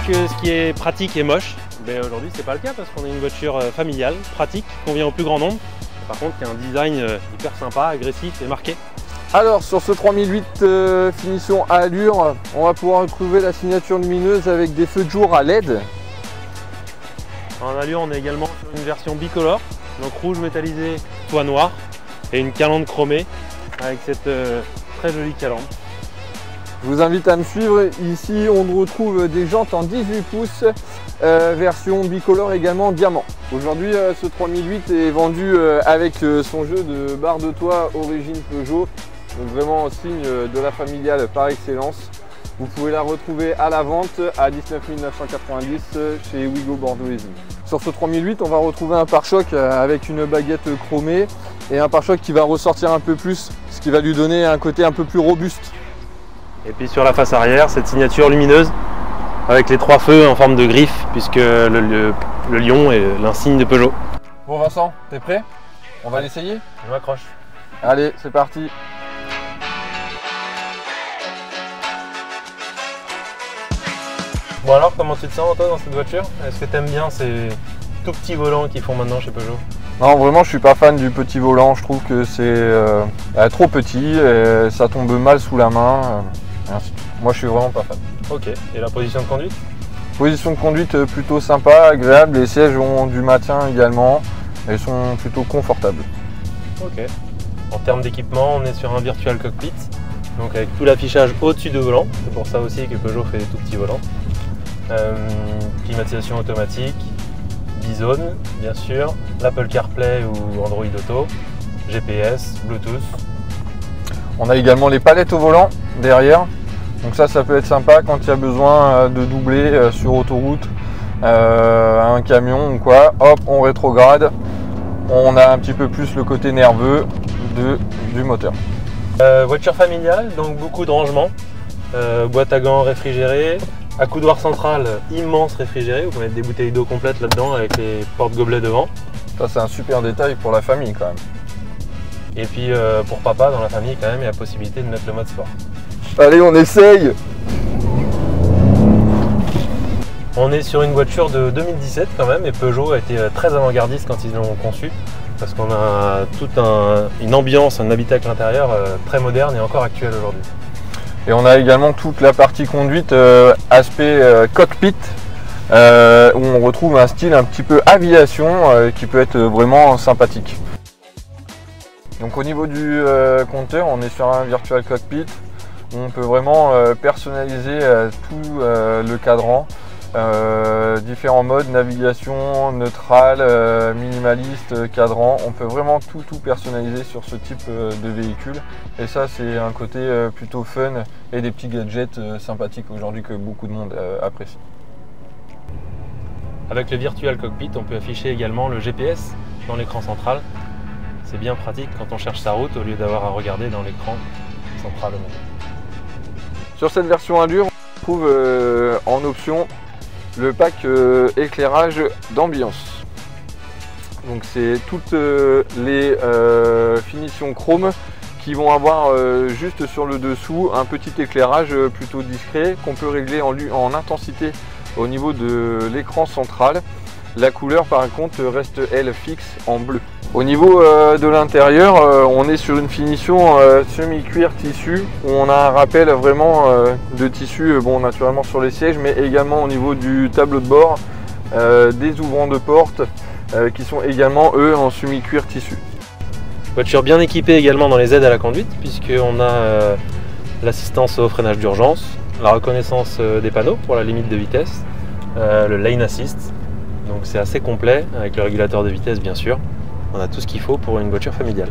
que ce qui est pratique est moche. Mais aujourd'hui c'est pas le cas parce qu'on a une voiture familiale, pratique, qui convient au plus grand nombre. Par contre qui a un design hyper sympa, agressif et marqué. Alors sur ce 3008 finition à allure, on va pouvoir retrouver la signature lumineuse avec des feux de jour à LED. En allure on est également sur une version bicolore, donc rouge métallisé, toit noir et une calandre chromée avec cette très jolie calandre. Je vous invite à me suivre. Ici, on retrouve des jantes en 18 pouces, version bicolore également diamant. Aujourd'hui, ce 3008 est vendu avec son jeu de barre de toit origine Peugeot. Donc vraiment signe de la familiale par excellence. Vous pouvez la retrouver à la vente à 19 990 chez Wigo Bordeaux-Hézy. Sur ce 3008, on va retrouver un pare-choc avec une baguette chromée et un pare-choc qui va ressortir un peu plus, ce qui va lui donner un côté un peu plus robuste. Et puis sur la face arrière, cette signature lumineuse avec les trois feux en forme de griffe puisque le lion est l'insigne de Peugeot. Bon Vincent, t'es prêt? On va l'essayer? Je m'accroche. Allez, c'est parti. Bon alors, comment tu te sens toi dans cette voiture? Est-ce que tu aimes bien ces tout petits volants qu'ils font maintenant chez Peugeot? Non, vraiment, je suis pas fan du petit volant. Je trouve que c'est trop petit, et ça tombe mal sous la main. Moi, je suis vraiment pas fan. Ok. Et la position de conduite? Position de conduite plutôt sympa, agréable. Les sièges ont du maintien également et sont plutôt confortables. Ok. En termes d'équipement, on est sur un virtual cockpit, donc avec tout l'affichage au-dessus du volant. C'est pour ça aussi que Peugeot fait des tout petits volants. Climatisation automatique, Bizone bien sûr, l'Apple CarPlay ou Android Auto, GPS, Bluetooth. On a également les palettes au volant derrière, donc ça peut être sympa quand il y a besoin de doubler sur autoroute un camion ou quoi. Hop, on rétrograde, on a un petit peu plus le côté nerveux du moteur. Voiture familiale, donc beaucoup de rangements, boîte à gants réfrigérée. Accoudoir central immense réfrigéré, vous pouvez mettre des bouteilles d'eau complètes là-dedans avec les porte-gobelets devant. Ça c'est un super détail pour la famille quand même. Et puis pour papa dans la famille quand même il y a la possibilité de mettre le mode sport. Allez on essaye. On est sur une voiture de 2017 quand même et Peugeot a été très avant-gardiste quand ils l'ont conçue parce qu'on a toute une ambiance, un habitacle intérieur très moderne et encore actuel aujourd'hui. Et on a également toute la partie conduite, aspect cockpit, où on retrouve un style un petit peu aviation qui peut être vraiment sympathique. Donc au niveau du compteur, on est sur un virtual cockpit où on peut vraiment personnaliser tout le cadran. Différents modes, navigation, neutrale, minimaliste, cadran, on peut vraiment tout personnaliser sur ce type de véhicule et ça c'est un côté plutôt fun et des petits gadgets sympathiques aujourd'hui que beaucoup de monde apprécie. Avec le Virtual Cockpit on peut afficher également le GPS dans l'écran central, c'est bien pratique quand on cherche sa route au lieu d'avoir à regarder dans l'écran central. Sur cette version allure on trouve en option le pack éclairage d'ambiance. Donc c'est toutes les finitions chrome qui vont avoir juste sur le dessous un petit éclairage plutôt discret qu'on peut régler en intensité au niveau de l'écran central. La couleur par contre reste elle fixe en bleu. Au niveau de l'intérieur, on est sur une finition semi-cuir tissu où on a un rappel vraiment de tissu, bon naturellement sur les sièges, mais également au niveau du tableau de bord, des ouvrants de porte qui sont également eux en semi-cuir tissu. Voiture bien équipée également dans les aides à la conduite puisqu'on a l'assistance au freinage d'urgence, la reconnaissance des panneaux pour la limite de vitesse, le lane assist, donc c'est assez complet avec le régulateur de vitesse bien sûr. On a tout ce qu'il faut pour une voiture familiale.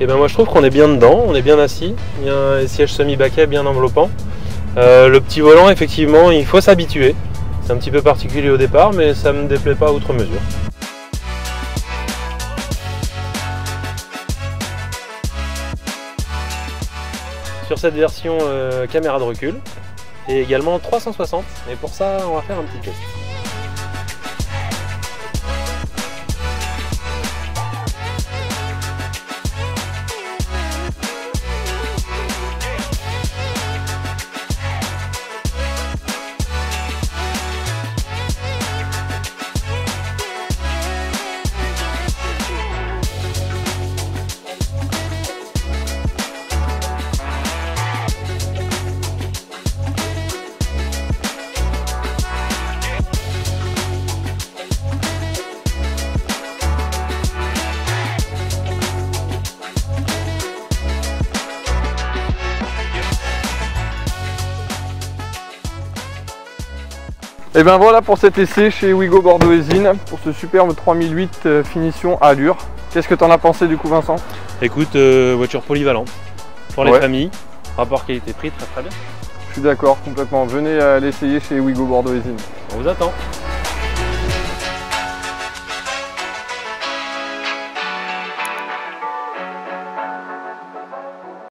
Et ben moi je trouve qu'on est bien dedans, on est bien assis, il y a un siège semi-baquet bien enveloppant. Le petit volant effectivement il faut s'habituer, c'est un petit peu particulier au départ mais ça ne me déplaît pas outre mesure. Sur cette version caméra de recul et également 360 et pour ça on va faire un petit test. Et ben voilà pour cet essai chez Wigo Bordeaux-Hésine, pour ce superbe 3008 finition allure. Qu'est-ce que tu en as pensé du coup, Vincent? Écoute, voiture polyvalente pour les familles, rapport qualité-prix très bien. Je suis d'accord complètement, venez l'essayer chez Wigo Bordeaux-Hésine. On vous attend.